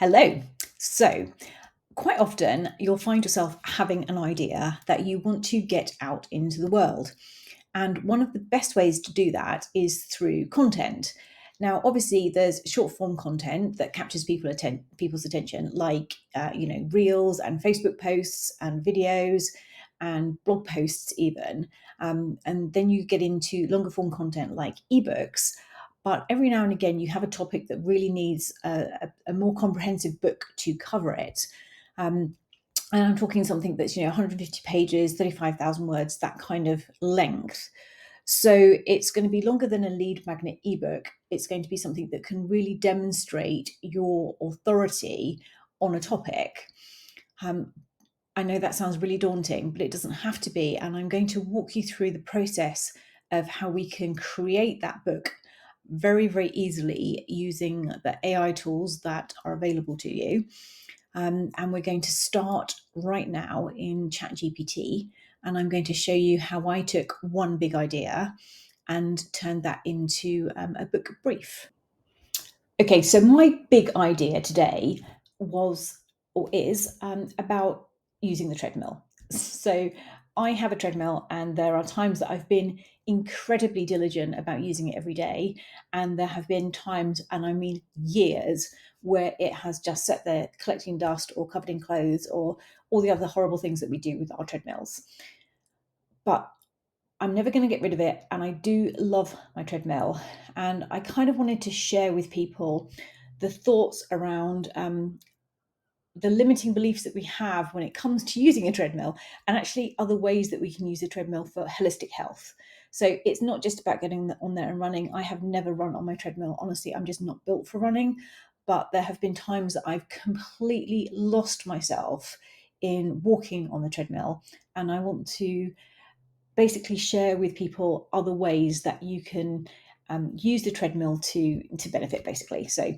Hello. So, quite often you'll find yourself having an idea that you want to get out into the world. And one of the best ways to do that is through content. Now, obviously, there's short form content that captures people's attention, like reels and Facebook posts and videos and blog posts, even. And then you get into longer form content like ebooks. But every now and again, you have a topic that really needs a more comprehensive book to cover it. And I'm talking something that's 150 pages, 35,000 words, that kind of length. So it's going to be longer than a lead magnet ebook. It's going to be something that can really demonstrate your authority on a topic. I know that sounds really daunting, but it doesn't have to be. And I'm going to walk you through the process of how we can create that book very, very easily using the AI tools that are available to you. And we're going to start right now in ChatGPT. And I'm going to show you how I took one big idea and turned that into a book brief. Okay, so my big idea today was or is about using the treadmill. So I have a treadmill, and there are times that I've been incredibly diligent about using it every day. And there have been times, and I mean years, where it has just sat there collecting dust or covered in clothes or all the other horrible things that we do with our treadmills. But I'm never going to get rid of it. And I do love my treadmill. And I kind of wanted to share with people the thoughts around the limiting beliefs that we have when it comes to using a treadmill, and actually other ways that we can use a treadmill for holistic health. So it's not just about getting on there and running. I have never run on my treadmill. Honestly, I'm just not built for running. But there have been times that I've completely lost myself in walking on the treadmill. And I want to basically share with people other ways that you can use the treadmill to benefit, basically. So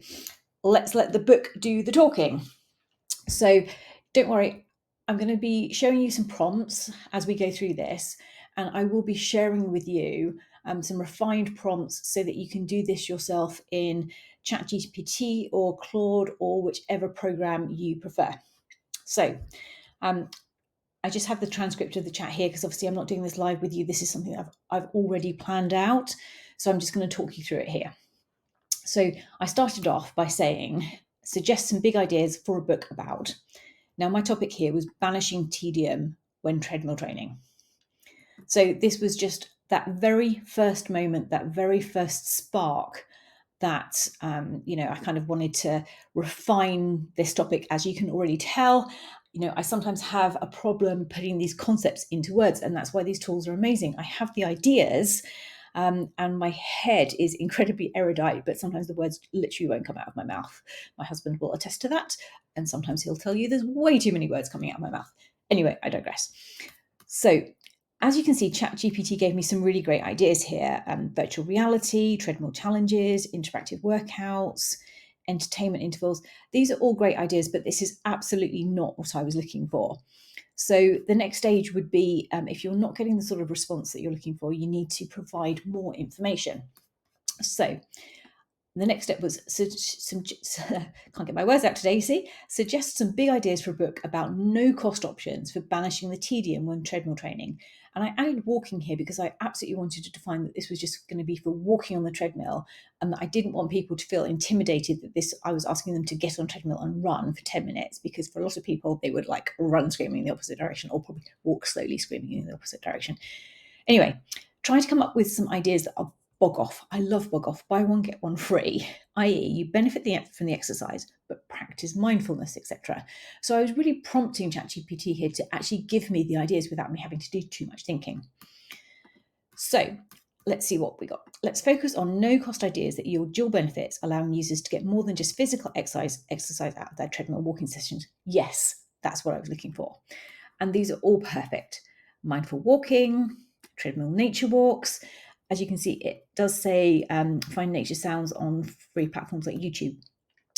let's let the book do the talking. So don't worry, I'm going to be showing you some prompts as we go through this, and I will be sharing with you some refined prompts so that you can do this yourself in ChatGPT or Claude or whichever program you prefer. So I just have the transcript of the chat here because obviously I'm not doing this live with you. This is something that I've already planned out. So I'm just going to talk you through it here. So I started off by saying, suggest some big ideas for a book about. Now, my topic here was banishing tedium when treadmill training. So this was just that very first moment, that very first spark that, I kind of wanted to refine this topic. As you can already tell, I sometimes have a problem putting these concepts into words, and that's why these tools are amazing. I have the ideas, and my head is incredibly erudite, but sometimes the words literally won't come out of my mouth. My husband will attest to that, and sometimes he'll tell you there's way too many words coming out of my mouth. Anyway, I digress. So as you can see, ChatGPT gave me some really great ideas here. Virtual reality, treadmill challenges, interactive workouts, entertainment intervals. These are all great ideas, but this is absolutely not what I was looking for. So the next stage would be, if you're not getting the sort of response that you're looking for, you need to provide more information. So the next step was can't get my words out today, you see, suggest some big ideas for a book about no-cost options for banishing the tedium when treadmill training. And I added walking here because I absolutely wanted to define that this was just going to be for walking on the treadmill, and that I didn't want people to feel intimidated that I was asking them to get on treadmill and run for 10 minutes, because for a lot of people, they would like run screaming in the opposite direction, or probably walk slowly screaming in the opposite direction. Anyway, trying to come up with some ideas that are bog off. I love bog off. Buy one, get one free, i.e. you benefit from the exercise, but practice mindfulness, etc. So I was really prompting ChatGPT here to actually give me the ideas without me having to do too much thinking. So let's see what we got. Let's focus on no-cost ideas that yield dual benefits, allowing users to get more than just physical exercise out of their treadmill walking sessions. Yes, that's what I was looking for. And these are all perfect. Mindful walking, treadmill nature walks. As you can see, it does say find nature sounds on free platforms like YouTube.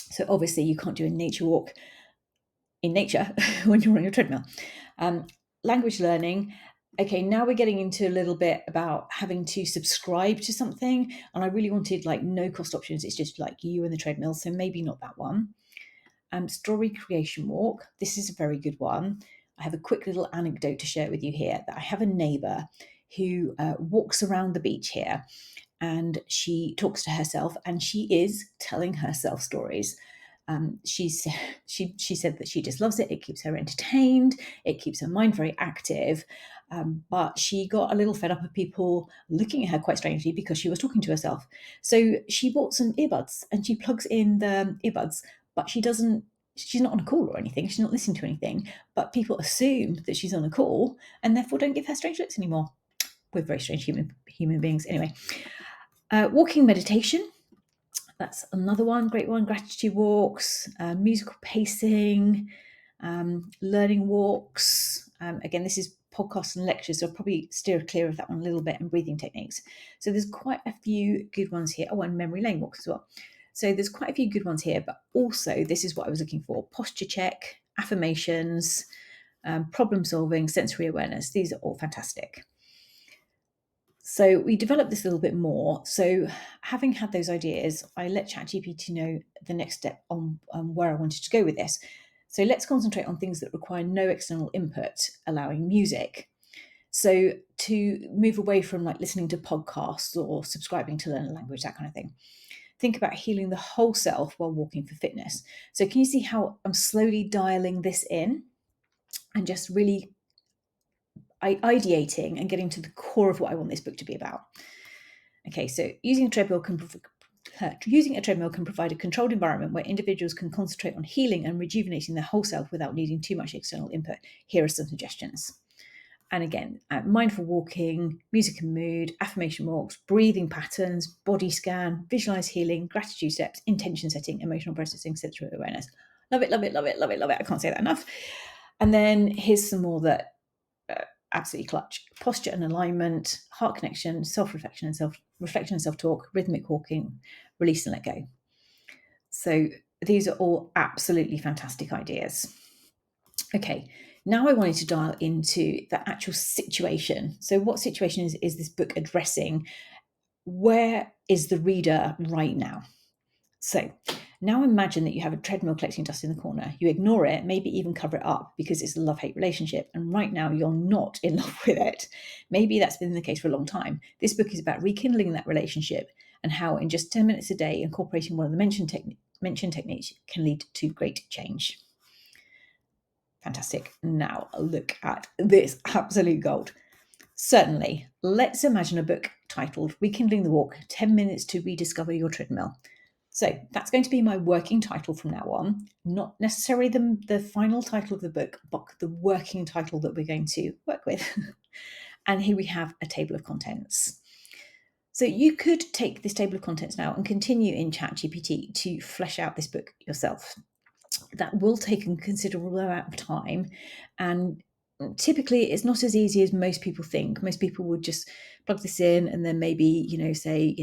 So obviously you can't do a nature walk in nature when you're on your treadmill. Language learning. Okay, now we're getting into a little bit about having to subscribe to something. And I really wanted like no cost options. It's just like you and the treadmill. So maybe not that one. Story creation walk. This is a very good one. I have a quick little anecdote to share with you here, that I have a neighbour who walks around the beach here, and she talks to herself, and she is telling herself stories. She said that she just loves it. It keeps her entertained. It keeps her mind very active. But she got a little fed up of people looking at her quite strangely because she was talking to herself. So she bought some earbuds and she plugs in the earbuds, but she's not on a call or anything. She's not listening to anything, but people assume that she's on a call and therefore don't give her strange looks anymore. We're very strange human beings. Anyway, walking meditation. That's another one, great one. Gratitude walks, musical pacing, learning walks. Again, this is podcasts and lectures, so I'll probably steer clear of that one a little bit, and breathing techniques. So there's quite a few good ones here. Oh, and memory lane walks as well. So there's quite a few good ones here, but also this is what I was looking for: posture check, affirmations, problem solving, sensory awareness. These are all fantastic. So we developed this a little bit more. So having had those ideas, I let ChatGPT know the next step on where I wanted to go with this. So let's concentrate on things that require no external input, allowing music. So to move away from like listening to podcasts or subscribing to learn a language, that kind of thing. Think about healing the whole self while walking for fitness. So can you see how I'm slowly dialing this in and just really ideating and getting to the core of what I want this book to be about? Okay, so using a treadmill can provide a controlled environment where individuals can concentrate on healing and rejuvenating their whole self without needing too much external input. Here are some suggestions. And again, mindful walking, music and mood, affirmation walks, breathing patterns, body scan, visualize healing, gratitude steps, intention setting, emotional processing, sensory awareness. Love it, love it, love it, love it, love it. I can't say that enough. And then here's some more that absolutely clutch: posture and alignment, heart connection, self-reflection and self-talk, rhythmic walking, release and let go. So these are all absolutely fantastic ideas. Okay, now I wanted to dial into the actual situation. So what situation is this book addressing? Where is the reader right now? So now imagine that you have a treadmill collecting dust in the corner. You ignore it, maybe even cover it up because it's a love-hate relationship. And right now you're not in love with it. Maybe that's been the case for a long time. This book is about rekindling that relationship and how in just 10 minutes a day, incorporating one of the mentioned techniques can lead to great change. Fantastic. Now look at this absolute gold. Certainly. Let's imagine a book titled Rekindling the Walk, 10 Minutes to Rediscover Your Treadmill. So that's going to be my working title from now on, not necessarily the final title of the book, but the working title that we're going to work with. And here we have a table of contents. So you could take this table of contents now and continue in ChatGPT to flesh out this book yourself. That will take a considerable amount of time, and typically it's not as easy as most people think. Most people would just plug this in and then maybe, say,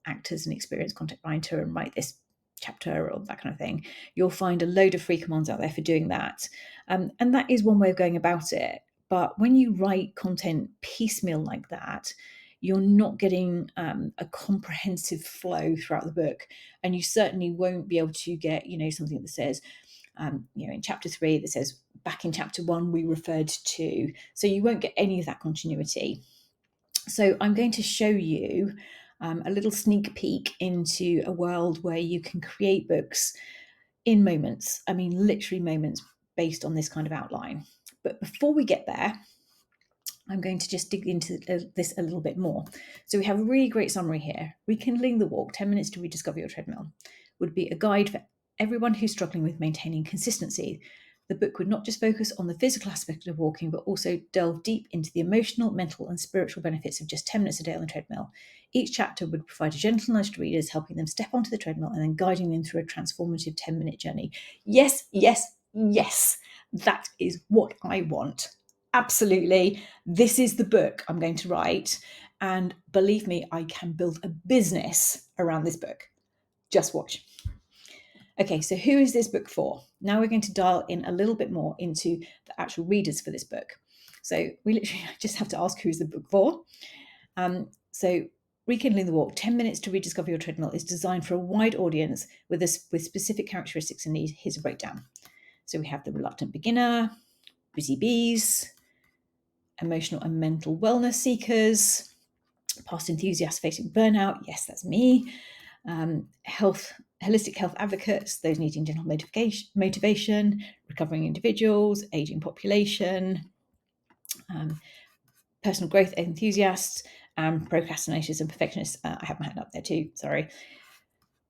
act as an experienced content writer and write this chapter or that kind of thing. You'll find a load of free commands out there for doing that. And that is one way of going about it. But when you write content piecemeal like that, you're not getting a comprehensive flow throughout the book. And you certainly won't be able to get, something that says, in chapter 3 that says back in chapter 1 we referred to. So you won't get any of that continuity. So I'm going to show you a little sneak peek into a world where you can create books in moments. I mean, literally moments, based on this kind of outline. But before we get there, I'm going to just dig into this a little bit more. So we have a really great summary here. Rekindling the Walk, 10 Minutes to Rediscover Your Treadmill, would be a guide for everyone who's struggling with maintaining consistency. The book would not just focus on the physical aspect of walking, but also delve deep into the emotional, mental, and spiritual benefits of just 10 minutes a day on the treadmill. Each chapter would provide a gentle nudge to readers, helping them step onto the treadmill and then guiding them through a transformative 10-minute journey. Yes, yes, yes. That is what I want. Absolutely. This is the book I'm going to write. And believe me, I can build a business around this book. Just watch. Okay, so who is this book for? Now we're going to dial in a little bit more into the actual readers for this book. So we literally just have to ask who's the book for. So Rekindling the Walk, 10 Minutes to Rediscover Your Treadmill, is designed for a wide audience with specific characteristics and needs. Here's a breakdown. So we have the reluctant beginner, busy bees, emotional and mental wellness seekers, past enthusiasts facing burnout. Yes, that's me. Holistic health advocates, those needing gentle motivation, recovering individuals, aging population, personal growth enthusiasts, procrastinators and perfectionists. I have my hand up there too, sorry.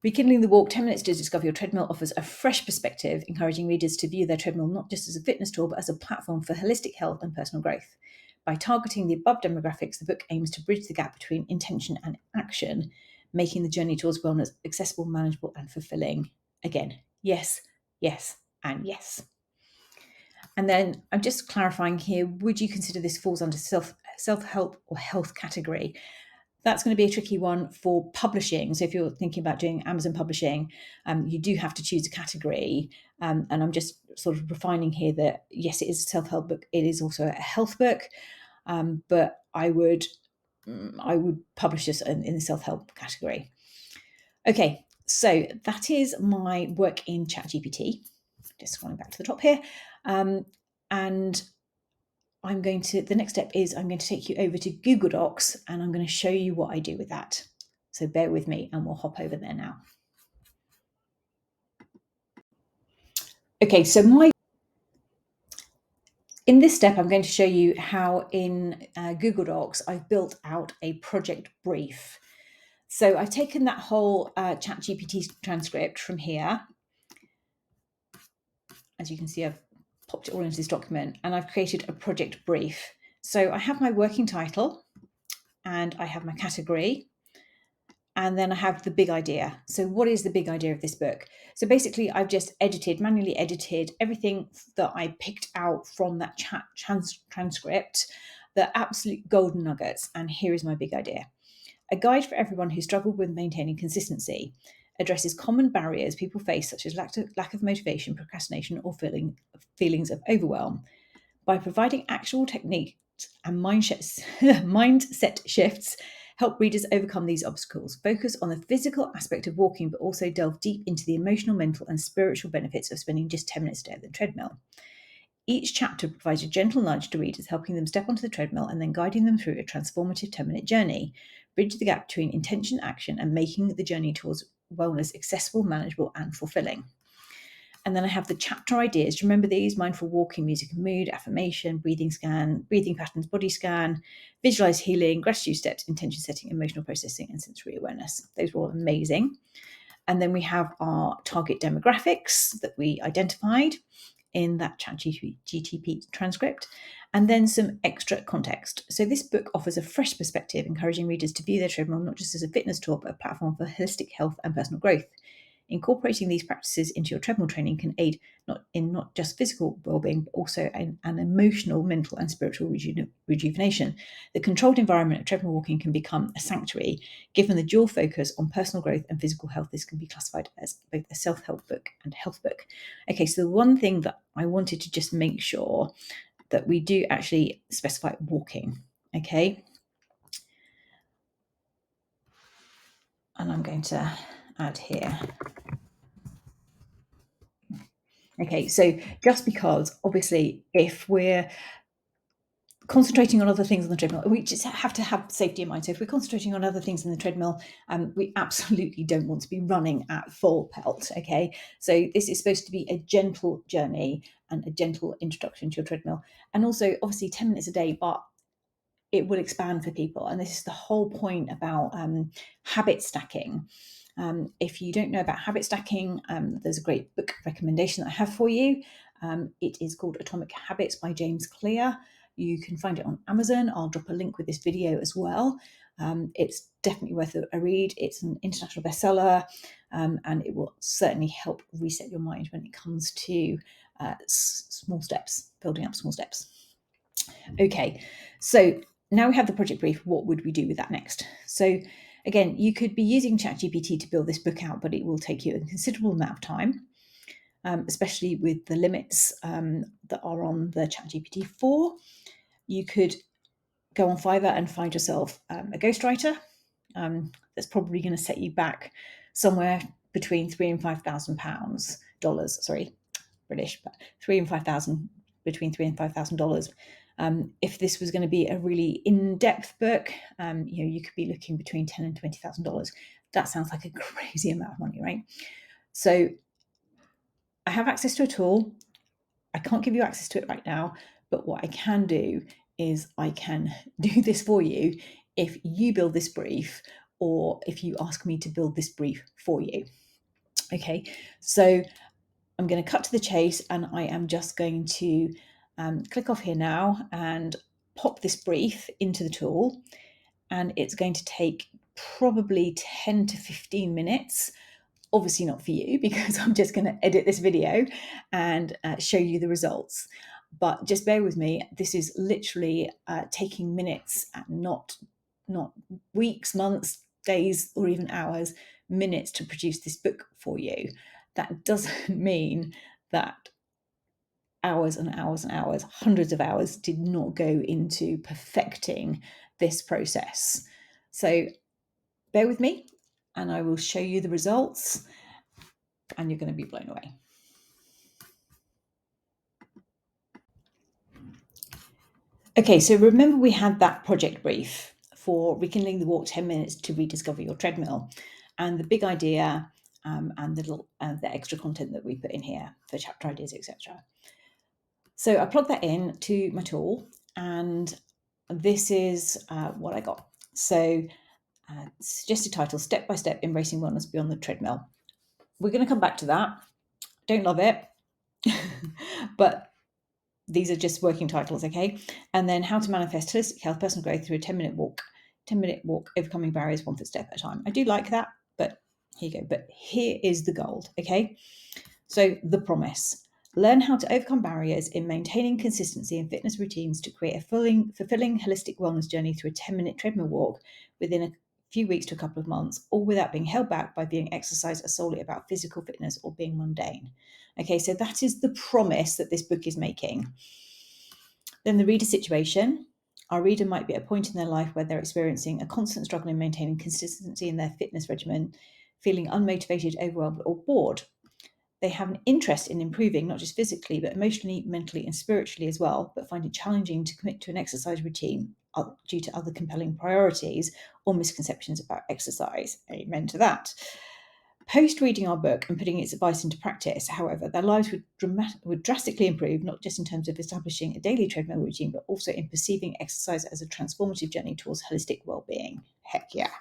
Rekindling the Walk, 10 Minutes to Discover Your Treadmill, offers a fresh perspective, encouraging readers to view their treadmill not just as a fitness tool, but as a platform for holistic health and personal growth. By targeting the above demographics, the book aims to bridge the gap between intention and action, making the journey towards wellness accessible, manageable, and fulfilling. Again, yes, yes, and yes. And then I'm just clarifying here, would you consider this falls under self-help or health category? That's going to be a tricky one for publishing. So if you're thinking about doing Amazon publishing, you do have to choose a category. And I'm just sort of refining here that, yes, it is a self-help book. It is also a health book. But I would publish this in the self-help category. Okay, so that is my work in ChatGPT. Just scrolling back to the top here. And the next step is I'm going to take you over to Google Docs and I'm going to show you what I do with that. So bear with me and we'll hop over there now. Okay, so in this step, I'm going to show you how in Google Docs, I've built out a project brief. So I've taken that whole ChatGPT transcript from here. As you can see, I've popped it all into this document and I've created a project brief. So I have my working title and I have my category. And then I have the big idea. So what is the big idea of this book? So basically, I've just manually edited everything that I picked out from that transcript, the absolute golden nuggets. And here is my big idea. A guide for everyone who struggled with maintaining consistency, addresses common barriers people face, such as lack of motivation, procrastination, or feelings of overwhelm. By providing actual techniques and mindset shifts, help readers overcome these obstacles. Focus on the physical aspect of walking, but also delve deep into the emotional, mental, and spiritual benefits of spending just 10 minutes a day on the treadmill. Each chapter provides a gentle nudge to readers, helping them step onto the treadmill and then guiding them through a transformative 10-minute journey. Bridge the gap between intention, action, and making the journey towards wellness accessible, manageable, and fulfilling. And then I have the chapter ideas. Do you remember these? Mindful walking, music and mood, affirmation, breathing scan, breathing patterns, body scan, visualize healing, gratitude steps, intention setting, emotional processing, and sensory awareness. Those were all amazing. And then we have our target demographics that we identified in that ChatGPT transcript, and then some extra context. So this book offers a fresh perspective, encouraging readers to view their treadmill not just as a fitness tool, but a platform for holistic health and personal growth. Incorporating these practices into your treadmill training can aid not just physical well-being, but also an emotional, mental, and spiritual rejuvenation. The controlled environment of treadmill walking can become a sanctuary. Given the dual focus on personal growth and physical health, this can be classified as both a self-help book and health book. Okay, so the one thing that I wanted to just make sure that we do actually specify walking, okay? And I'm going to add here. Okay, so just because obviously if we're concentrating on other things on the treadmill, we just have to have safety in mind. So if we're concentrating on other things in the treadmill, we absolutely don't want to be running at full pelt, okay? So this is supposed to be a gentle journey and a gentle introduction to your treadmill. And also obviously 10 minutes a day, but it will expand for people. And this is the whole point about habit stacking. If you don't know about habit stacking, there's a great book recommendation that I have for you. It is called Atomic Habits by James Clear. You can find it on Amazon. I'll drop a link with this video as well. It's definitely worth a read. It's an international bestseller, and it will certainly help reset your mind when it comes to small steps, building up small steps. Okay, so now we have the project brief. What would we do with that next? So again, you could be using ChatGPT to build this book out, but it will take you a considerable amount of time, especially with the limits that are on the ChatGPT 4. You could go on Fiverr and find yourself a ghostwriter. that's probably going to set you back somewhere between £3,000 and £5,000 dollars. Sorry, British, but between $3,000 and $5,000. If this was going to be a really in-depth book, you could be looking between $10,000 and $20,000. That sounds like a crazy amount of money, right? So I have access to a tool. I can't give you access to it right now, but what I can do is I can do this for you if you build this brief or if you ask me to build this brief for you. Okay, so I'm going to cut to the chase, and I am just going to click off here now and pop this brief into the tool, and it's going to take probably 10 to 15 minutes. Obviously not for you, because I'm just going to edit this video and show you the results. But just bear with me. This is literally taking minutes, not weeks, months, days, or even hours, minutes to produce this book for you. That doesn't mean that hours and hours and hours, hundreds of hours, did not go into perfecting this process. So bear with me and I will show you the results, and you're going to be blown away. Okay, so remember we had that project brief for rekindling the walk 10 minutes to rediscover your treadmill, and the big idea and the extra content that we put in here for chapter ideas, etc. So I plugged that in to my tool, and this is what I got. So suggested title, Step by Step Embracing Wellness Beyond the Treadmill. We're going to come back to that. Don't love it, but these are just working titles, okay? And then How to Manifest Holistic Health, Personal Growth Through a 10-minute walk, overcoming barriers one footstep at a time. I do like that, but here you go. But here is the gold, okay? So the promise. Learn how to overcome barriers in maintaining consistency and fitness routines to create a fulfilling holistic wellness journey through a 10-minute treadmill walk within a few weeks to a couple of months, all without being held back by viewing exercise as solely about physical fitness or being mundane. Okay, so that is the promise that this book is making. Then the reader situation. Our reader might be at a point in their life where they're experiencing a constant struggle in maintaining consistency in their fitness regimen, feeling unmotivated, overwhelmed, or bored. They have an interest in improving, not just physically, but emotionally, mentally, and spiritually as well, but find it challenging to commit to an exercise routine due to other compelling priorities or misconceptions about exercise. Amen to that. Post reading our book and putting its advice into practice, however, their lives would drastically improve, not just in terms of establishing a daily treadmill routine, but also in perceiving exercise as a transformative journey towards holistic well-being. Heck yeah.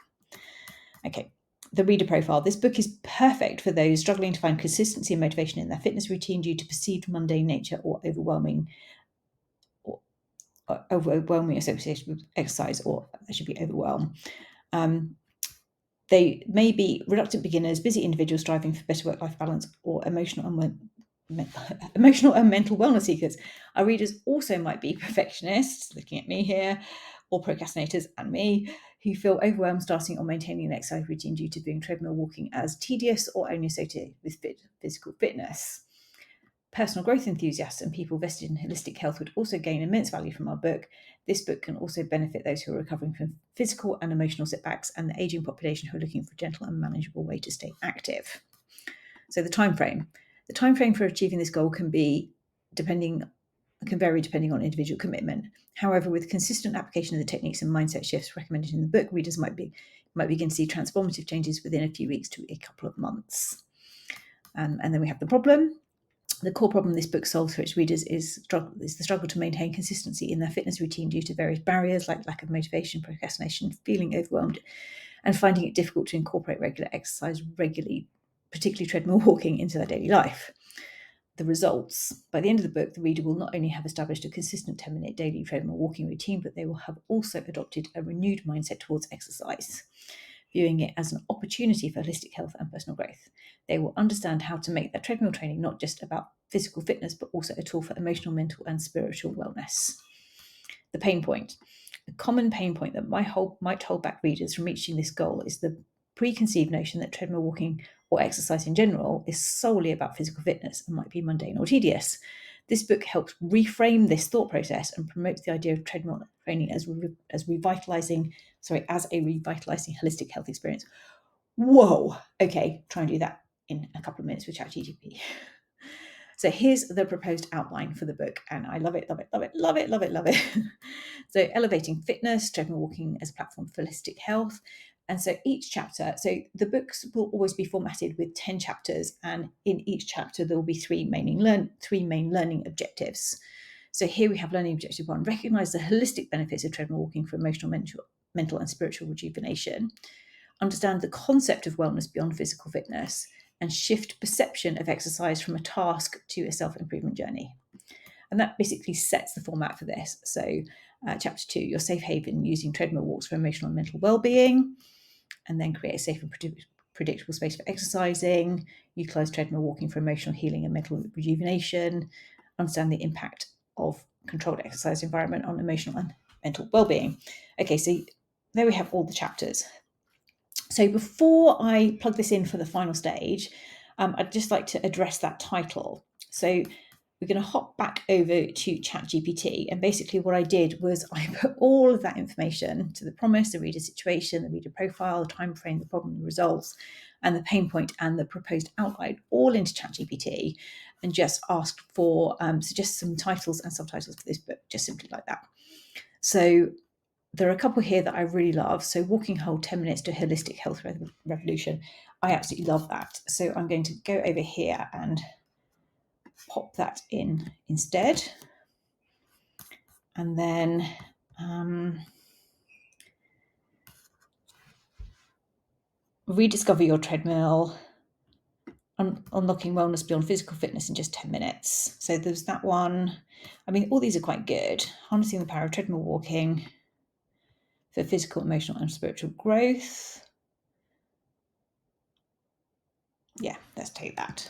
Okay. The reader profile. This book is perfect for those struggling to find consistency and motivation in their fitness routine due to perceived mundane nature or overwhelming association with exercise, or there should be overwhelm. They may be reluctant beginners, busy individuals striving for better work-life balance, or emotional and mental wellness seekers. Our readers also might be perfectionists, looking at me here, or procrastinators, and me, who feel overwhelmed starting or maintaining an exercise routine due to viewing treadmill walking as tedious or only associated with physical fitness. Personal growth enthusiasts and people vested in holistic health would also gain immense value from our book. This book can also benefit those who are recovering from physical and emotional setbacks and the aging population who are looking for a gentle and manageable way to stay active. So the time frame. The time frame for achieving this goal can vary depending on individual commitment. However, with consistent application of the techniques and mindset shifts recommended in the book, readers might begin to see transformative changes within a few weeks to a couple of months. And then we have the problem. The core problem this book solves for its readers is the struggle to maintain consistency in their fitness routine due to various barriers like lack of motivation, procrastination, feeling overwhelmed, and finding it difficult to incorporate regular exercise regularly, particularly treadmill walking, into their daily life. The results. By the end of the book, the reader will not only have established a consistent 10-minute daily treadmill walking routine, but they will have also adopted a renewed mindset towards exercise, viewing it as an opportunity for holistic health and personal growth. They will understand how to make their treadmill training not just about physical fitness, but also a tool for emotional, mental, and spiritual wellness. The pain point. A common pain point that might hold back readers from reaching this goal is the preconceived notion that treadmill walking or exercise in general is solely about physical fitness and might be mundane or tedious. This book helps reframe this thought process and promotes the idea of treadmill training as a revitalizing holistic health experience. Whoa, okay, try and do that in a couple of minutes with ChatGPT. So here's the proposed outline for the book, and I love it, love it, love it, love it, love it, love it. So elevating fitness, treadmill walking as a platform for holistic health. And so each chapter, so the books will always be formatted with 10 chapters, and in each chapter there will be three main learning objectives. So here we have learning objective 1, recognize the holistic benefits of treadmill walking for emotional, mental and spiritual rejuvenation. Understand the concept of wellness beyond physical fitness, and shift perception of exercise from a task to a self-improvement journey. And that basically sets the format for this. So chapter 2, your safe haven using treadmill walks for emotional and mental well-being, and then create a safe and predictable space for exercising, utilize treadmill walking for emotional healing and mental rejuvenation, understand the impact of controlled exercise environment on emotional and mental well-being. Okay, so there we have all the chapters. So before I plug this in for the final stage, I'd just like to address that title. So we're going to hop back over to ChatGPT, and basically what I did was I put all of that information to the promise, the reader situation, the reader profile, the time frame, the problem, the results, and the pain point, and the proposed outline all into ChatGPT, and just asked for suggest some titles and subtitles for this book, just simply like that. So there are a couple here that I really love. So Walking Whole 10 Minutes to Holistic Health Revolution. I absolutely love that. So I'm going to go over here and pop that in instead. And then rediscover your treadmill, unlocking wellness beyond physical fitness in just 10 minutes. So there's that one. I mean, all these are quite good. Harnessing the power of treadmill walking for physical, emotional, and spiritual growth. Yeah, let's take that.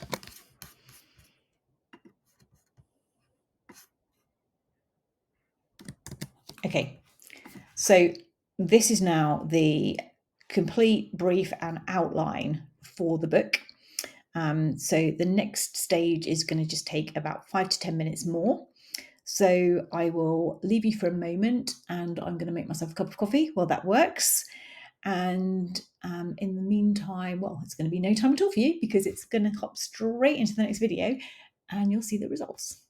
Okay, so this is now the complete brief and outline for the book. So the next stage is going to just take about 5 to 10 minutes more. So I will leave you for a moment, and I'm going to make myself a cup of coffee while that works. And in the meantime, well, it's going to be no time at all for you, because it's going to hop straight into the next video and you'll see the results.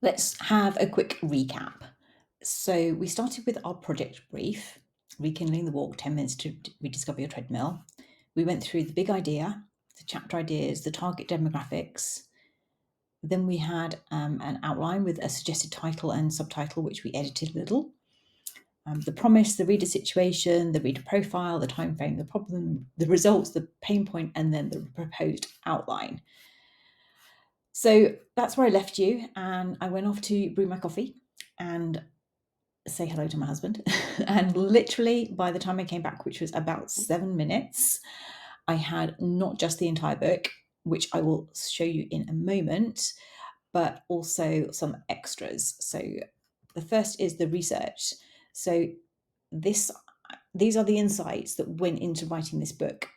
Let's have a quick recap. So we started with our project brief, rekindling the walk, 10 minutes to rediscover your treadmill. We went through the big idea, the chapter ideas, the target demographics. Then we had an outline with a suggested title and subtitle, which we edited a little. The promise, the reader situation, the reader profile, the time frame, the problem, the results, the pain point, and then the proposed outline. So that's where I left you, and I went off to brew my coffee and say hello to my husband. And literally by the time I came back, which was about 7 minutes, I had not just the entire book, which I will show you in a moment, but also some extras. So the first is the research. So these are the insights that went into writing this book.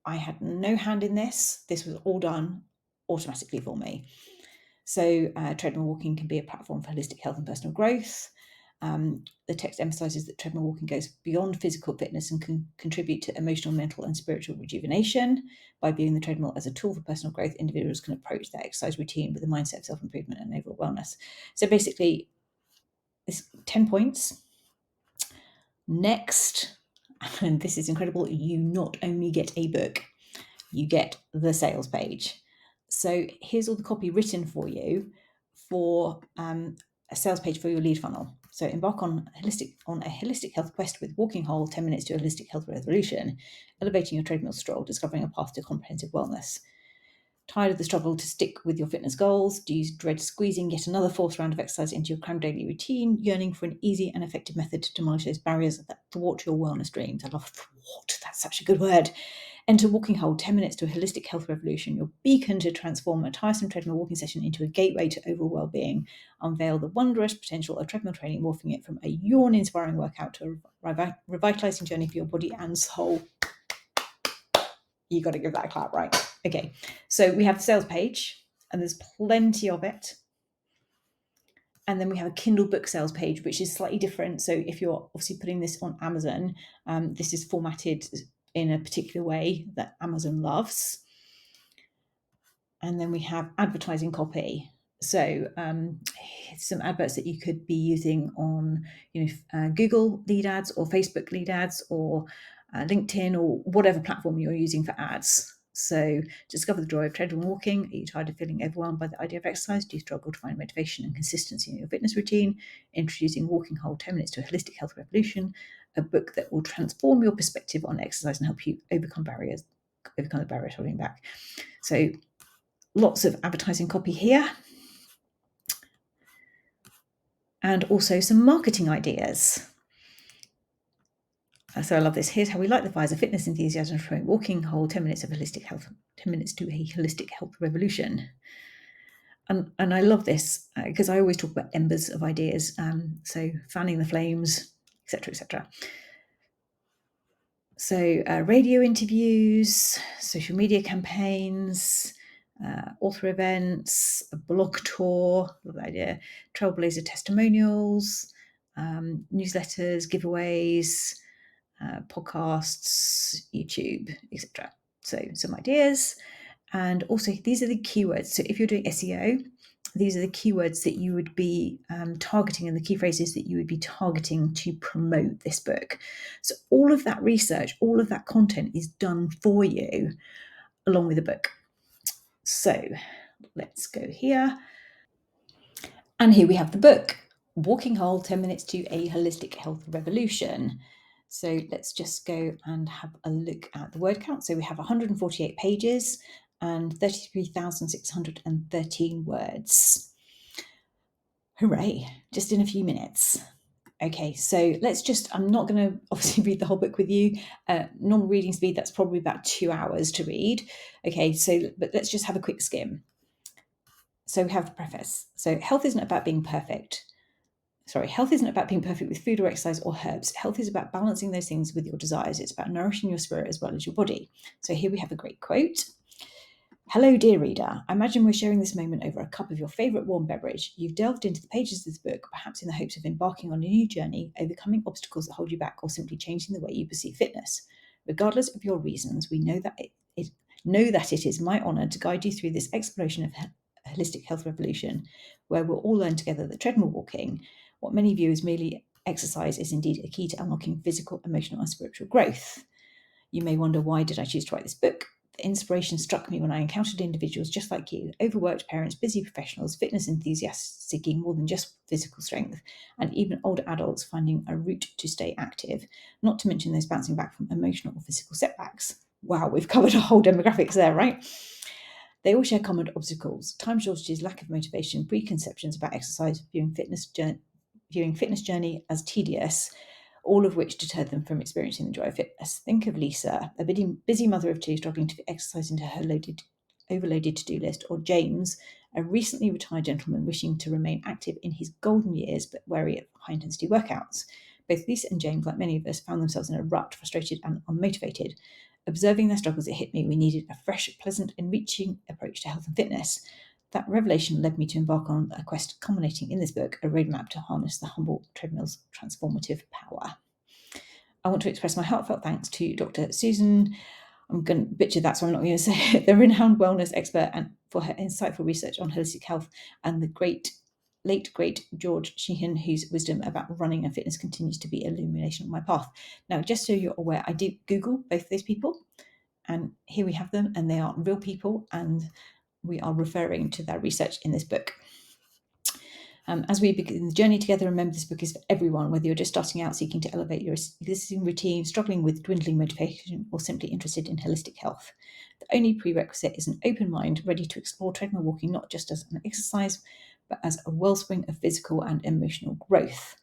I had no hand in this. This was all done automatically for me. So treadmill walking can be a platform for holistic health and personal growth. The text emphasizes that treadmill walking goes beyond physical fitness and can contribute to emotional, mental, and spiritual rejuvenation. By viewing the treadmill as a tool for personal growth, individuals can approach their exercise routine with a mindset of self-improvement and overall wellness. So basically, it's 10 points. Next, and this is incredible, you not only get a book, you get the sales page. So here's all the copy written for you for a sales page for your lead funnel. So embark on a holistic health quest with Walking Whole, 10 minutes to a holistic health revolution, elevating your treadmill stroll, discovering a path to comprehensive wellness. Tired of the struggle to stick with your fitness goals? Do you dread squeezing yet another fourth round of exercise into your crammed daily routine, yearning for an easy and effective method to demolish those barriers that thwart your wellness dreams? I love thwart, that's such a good word. Enter Walking Whole, 10 minutes to a holistic health revolution, your beacon to transform a tiresome treadmill walking session into a gateway to overall well-being. Unveil the wondrous potential of treadmill training, morphing it from a yawn-inspiring workout to a revitalizing journey for your body and soul. You got to give that a clap, right? Okay, so we have the sales page, and there's plenty of it. And then we have a Kindle book sales page, which is slightly different. So if you're obviously putting this on Amazon, this is formatted in a particular way that Amazon loves. And then we have advertising copy. So some adverts that you could be using on, Google lead ads or Facebook lead ads or LinkedIn or whatever platform you're using for ads. So discover the joy of treadmill walking. Are you tired of feeling overwhelmed by the idea of exercise? Do you struggle to find motivation and consistency in your fitness routine? Introducing Walking Whole 10 Minutes to a Holistic Health Revolution, a book that will transform your perspective on exercise and help you overcome the barriers holding back. So lots of advertising copy here. And also some marketing ideas. So I love this. Here's how we light the fires of fitness enthusiasm and promote Walking Whole 10 minutes of holistic health, 10 minutes to a holistic health revolution. And I love this because I always talk about embers of ideas. So fanning the flames, etc., etc. So radio interviews, social media campaigns, author events, a blog tour, love that idea, trailblazer testimonials, newsletters, giveaways, podcasts, YouTube, etc. So some ideas. And also these are the keywords. So if you're doing SEO, these are the keywords that you would be targeting and the key phrases that you would be targeting to promote this book. So all of that research, all of that content is done for you along with the book. So let's go here. And here we have the book, Walking Whole, 10 Minutes to a Holistic Health Revolution. So let's just go and have a look at the word count. So we have 148 pages and 33,613 words. Hooray, just in a few minutes. Okay, so I'm not going to obviously read the whole book with you. Normal reading speed, that's probably about 2 hours to read. Okay, but let's just have a quick skim. So we have the preface. So health isn't about being perfect. Health isn't about being perfect with food or exercise or herbs. Health is about balancing those things with your desires. It's about nourishing your spirit as well as your body. So here we have a great quote. Hello, dear reader. I imagine we're sharing this moment over a cup of your favourite warm beverage. You've delved into the pages of this book, perhaps in the hopes of embarking on a new journey, overcoming obstacles that hold you back, or simply changing the way you perceive fitness. Regardless of your reasons, we know that it is my honour to guide you through this exploration of holistic health revolution, where we'll all learn together that treadmill walking, what many view as merely exercise, is indeed a key to unlocking physical, emotional, and spiritual growth. You may wonder, why did I choose to write this book? The inspiration struck me when I encountered individuals just like you, overworked parents, busy professionals, fitness enthusiasts seeking more than just physical strength, and even older adults finding a route to stay active, not to mention those bouncing back from emotional or physical setbacks. Wow, we've covered a whole demographics there, right? They all share common obstacles: time shortages, lack of motivation, preconceptions about exercise, viewing fitness journey as tedious, all of which deterred them from experiencing the joy of fitness. Think of Lisa, a busy mother of two struggling to fit exercise into her overloaded to-do list, or James, a recently retired gentleman wishing to remain active in his golden years but wary of high-intensity workouts. Both Lisa and James, like many of us, found themselves in a rut, frustrated and unmotivated. Observing their struggles, it hit me we needed a fresh, pleasant, enriching approach to health and fitness. That revelation led me to embark on a quest culminating in this book, a roadmap to harness the humble treadmill's transformative power. I want to express my heartfelt thanks to Dr. Susan, I'm going to butcher that, so I'm not going to say it, the renowned wellness expert, and for her insightful research on holistic health, and the late great George Sheehan, whose wisdom about running and fitness continues to be illumination on my path. Now, just so you're aware, I did Google both those people, and here we have them, and they are real people, and we are referring to their research in this book. As we begin the journey together, remember this book is for everyone, whether you're just starting out, seeking to elevate your existing routine, struggling with dwindling motivation, or simply interested in holistic health. The only prerequisite is an open mind, ready to explore treadmill walking not just as an exercise, but as a wellspring of physical and emotional growth.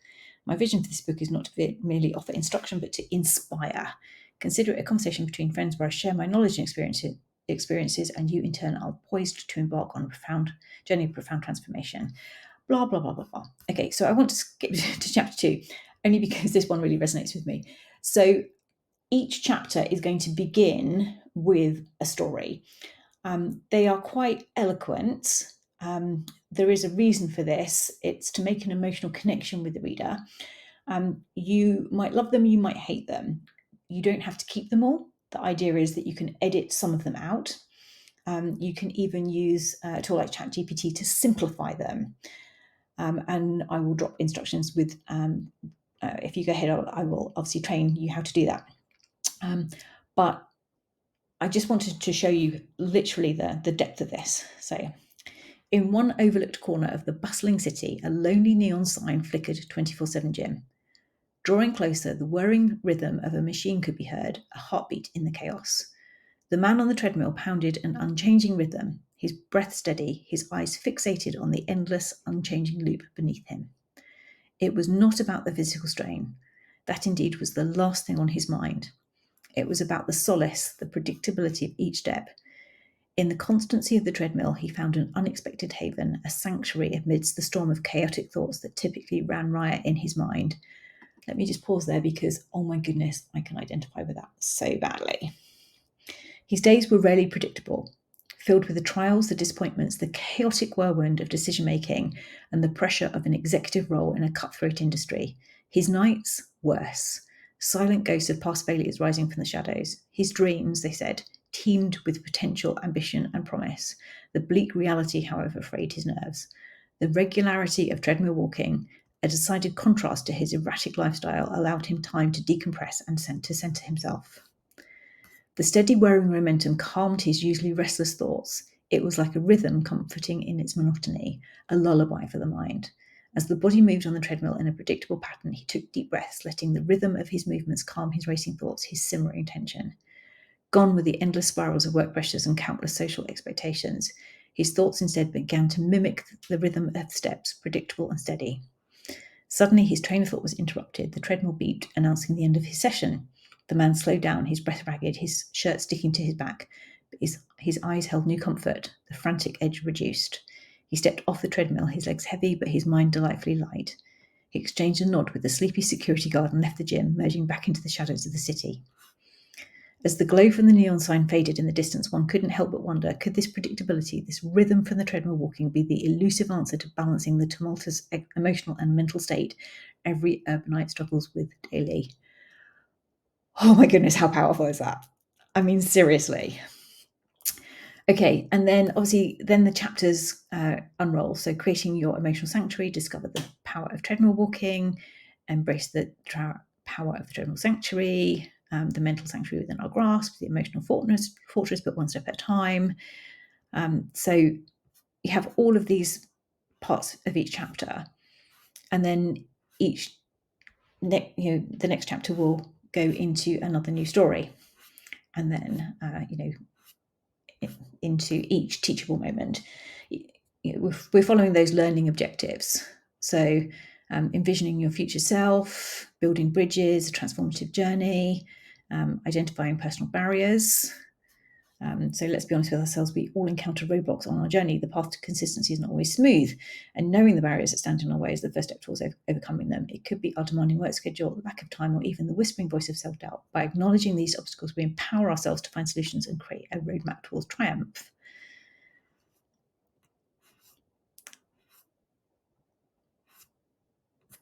My vision for this book is not to merely offer instruction, but to inspire. Consider it a conversation between friends where I share my knowledge and experiences, and you in turn are poised to embark on a profound journey of profound transformation. Blah, blah, blah, blah, blah. Okay, so I want to skip to chapter 2, only because this one really resonates with me. So each chapter is going to begin with a story. They are quite eloquent. There is a reason for this. It's to make an emotional connection with the reader. You might love them, you might hate them. You don't have to keep them all. The idea is that you can edit some of them out. You can even use a tool like ChatGPT to simplify them. And I will drop instructions with, if you go ahead, I will obviously train you how to do that. But I just wanted to show you literally the depth of this. So, in one overlooked corner of the bustling city, a lonely neon sign flickered 24/7 Jim. Drawing closer, the whirring rhythm of a machine could be heard, a heartbeat in the chaos. The man on the treadmill pounded an unchanging rhythm, his breath steady, his eyes fixated on the endless, unchanging loop beneath him. It was not about the physical strain. That indeed was the last thing on his mind. It was about the solace, the predictability of each step. In the constancy of the treadmill, he found an unexpected haven, a sanctuary amidst the storm of chaotic thoughts that typically ran riot in his mind. Let me just pause there because, oh my goodness, I can identify with that so badly. His days were rarely predictable, filled with the trials, the disappointments, the chaotic whirlwind of decision-making, and the pressure of an executive role in a cutthroat industry. His nights, worse. Silent ghosts of past failures rising from the shadows. His dreams, they said, teemed with potential, ambition, and promise. The bleak reality, however, frayed his nerves. The regularity of treadmill walking, a decided contrast to his erratic lifestyle, allowed him time to decompress and to center himself. The steady whirring momentum calmed his usually restless thoughts. It was like a rhythm comforting in its monotony, a lullaby for the mind. As the body moved on the treadmill in a predictable pattern, he took deep breaths, letting the rhythm of his movements calm his racing thoughts, his simmering tension. Gone were the endless spirals of work pressures and countless social expectations. His thoughts instead began to mimic the rhythm of steps, predictable and steady. Suddenly, his train of thought was interrupted. The treadmill beeped, announcing the end of his session. The man slowed down, his breath ragged, his shirt sticking to his back. But his eyes held new comfort, the frantic edge reduced. He stepped off the treadmill, his legs heavy, but his mind delightfully light. He exchanged a nod with the sleepy security guard and left the gym, merging back into the shadows of the city. As the glow from the neon sign faded in the distance, one couldn't help but wonder, could this predictability, this rhythm from the treadmill walking, be the elusive answer to balancing the tumultuous emotional and mental state every urbanite struggles with daily? Oh my goodness, how powerful is that? I mean, seriously. Okay, and then obviously, then the chapters unroll. So creating your emotional sanctuary, discover the power of treadmill walking, embrace the power of the treadmill sanctuary, the mental sanctuary within our grasp, the emotional fortress, but one step at a time. So you have all of these parts of each chapter, and then the next chapter will go into another new story, and then into each teachable moment. We're following those learning objectives. So envisioning your future self, building bridges, a transformative journey, identifying personal barriers. So let's be honest with ourselves, we all encounter roadblocks on our journey. The path to consistency is not always smooth, and knowing the barriers that stand in our way is the first step towards overcoming them. It could be our demanding work schedule, lack of time, or even the whispering voice of self-doubt. By acknowledging these obstacles, we empower ourselves to find solutions and create a roadmap towards triumph.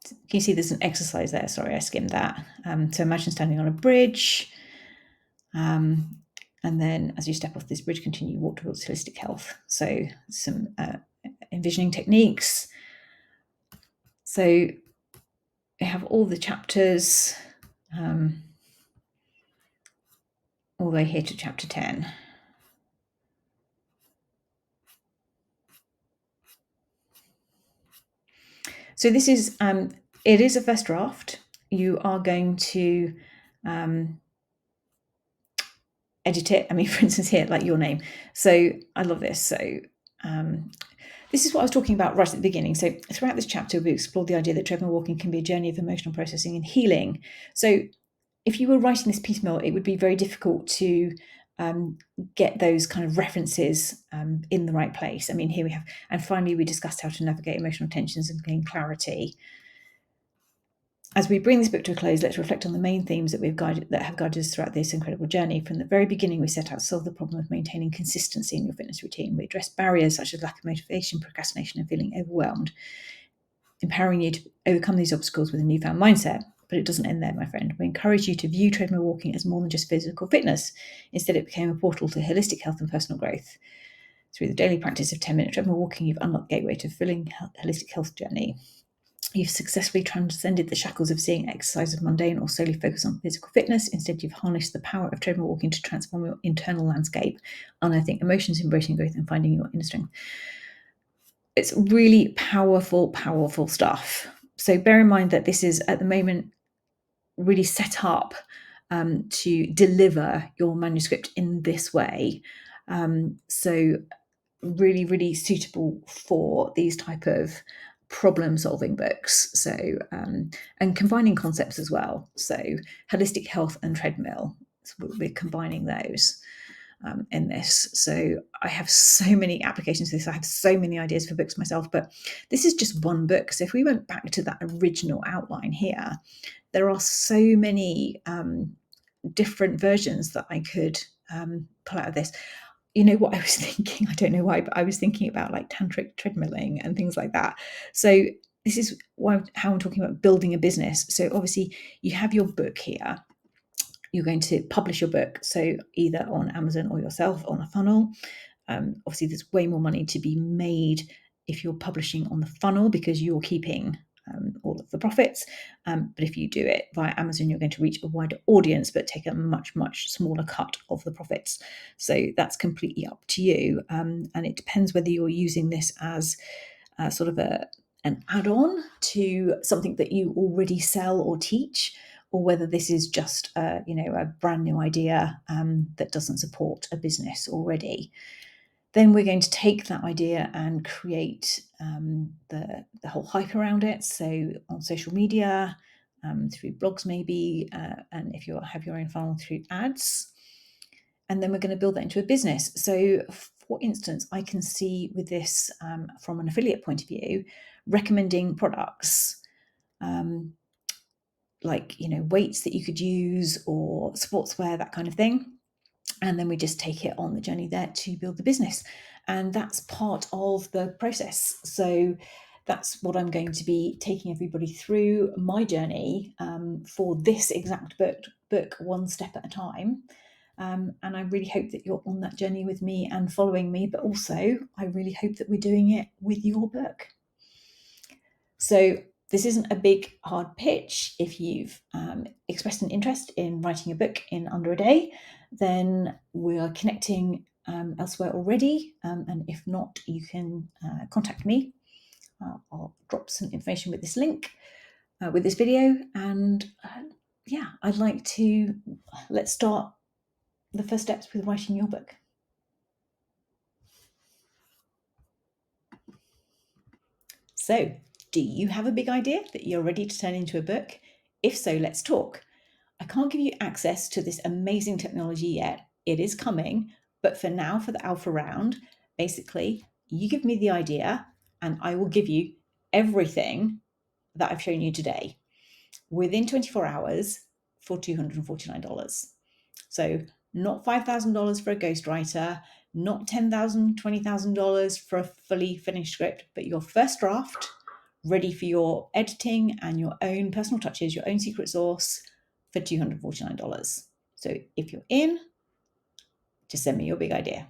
Can you see there's an exercise there? Sorry, I skimmed that. So imagine standing on a bridge. And then as you step off this bridge, continue walk towards holistic health. So some envisioning techniques. So you have all the chapters all the way here to chapter 10. So this is, it is a first draft. You are going to edit it. I mean, for instance, here, like your name. So I love this. So this is what I was talking about right at the beginning. So throughout this chapter, we explored the idea that treadmill walking can be a journey of emotional processing and healing. So if you were writing this piecemeal, it would be very difficult to get those kind of references in the right place. I mean, here we have, and finally, we discussed how to navigate emotional tensions and gain clarity. As we bring this book to a close, let's reflect on the main themes that have guided us throughout this incredible journey. From the very beginning, we set out to solve the problem of maintaining consistency in your fitness routine. We address barriers such as lack of motivation, procrastination, and feeling overwhelmed, empowering you to overcome these obstacles with a newfound mindset. But it doesn't end there, my friend. We encourage you to view treadmill walking as more than just physical fitness. Instead, it became a portal to holistic health and personal growth. Through the daily practice of 10-minute treadmill walking, you've unlocked the gateway to a fulfilling holistic health journey. You've successfully transcended the shackles of seeing exercise as mundane or solely focused on physical fitness. Instead, you've harnessed the power of treadmill walking to transform your internal landscape, unearthing emotions, embracing growth, and finding your inner strength. It's really powerful, powerful stuff. So bear in mind that this is, at the moment, really set up to deliver your manuscript in this way. So really, really suitable for these type of problem-solving books. So and combining concepts as well. So holistic health and treadmill. So we're combining those in this. So I have so many applications for this. I have so many ideas for books myself, but this is just one book. So if we went back to that original outline here, there are so many different versions that I could pull out of this. You know what I was thinking? I don't know why, but I was thinking about like tantric treadmilling and things like that. So this is how I'm talking about building a business. So obviously you have your book here. You're going to publish your book, so either on Amazon or yourself on a funnel. Obviously, there's way more money to be made if you're publishing on the funnel because you're keeping all of the profits. But if you do it via Amazon, you're going to reach a wider audience, but take a much, much smaller cut of the profits. So that's completely up to you. And it depends whether you're using this as sort of an add-on to something that you already sell or teach, or whether this is just a brand new idea that doesn't support a business already. Then we're going to take that idea and create the whole hype around it. So on social media, through blogs maybe, and if you have your own funnel, through ads. And then we're going to build that into a business. So for instance, I can see with this from an affiliate point of view, recommending products like weights that you could use or sportswear, that kind of thing. And then we just take it on the journey there to build the business. And that's part of the process. So that's what I'm going to be taking everybody through my journey for this exact book one step at a time. And I really hope that you're on that journey with me and following me, but also I really hope that we're doing it with your book. So this isn't a big, hard pitch. If you've expressed an interest in writing a book in under a day, then we are connecting elsewhere already. And if not, you can contact me. I'll drop some information with this link, with this video. And yeah, I'd like to, let's start the first steps with writing your book. So, do you have a big idea that you're ready to turn into a book? If so, let's talk. I can't give you access to this amazing technology yet. It is coming, but for now, for the alpha round, basically, you give me the idea and I will give you everything that I've shown you today within 24 hours for $249. So not $5,000 for a ghostwriter, not $10,000, $20,000 for a fully finished script, but your first draft ready for your editing and your own personal touches, your own secret sauce for $249. So if you're in, just send me your big idea.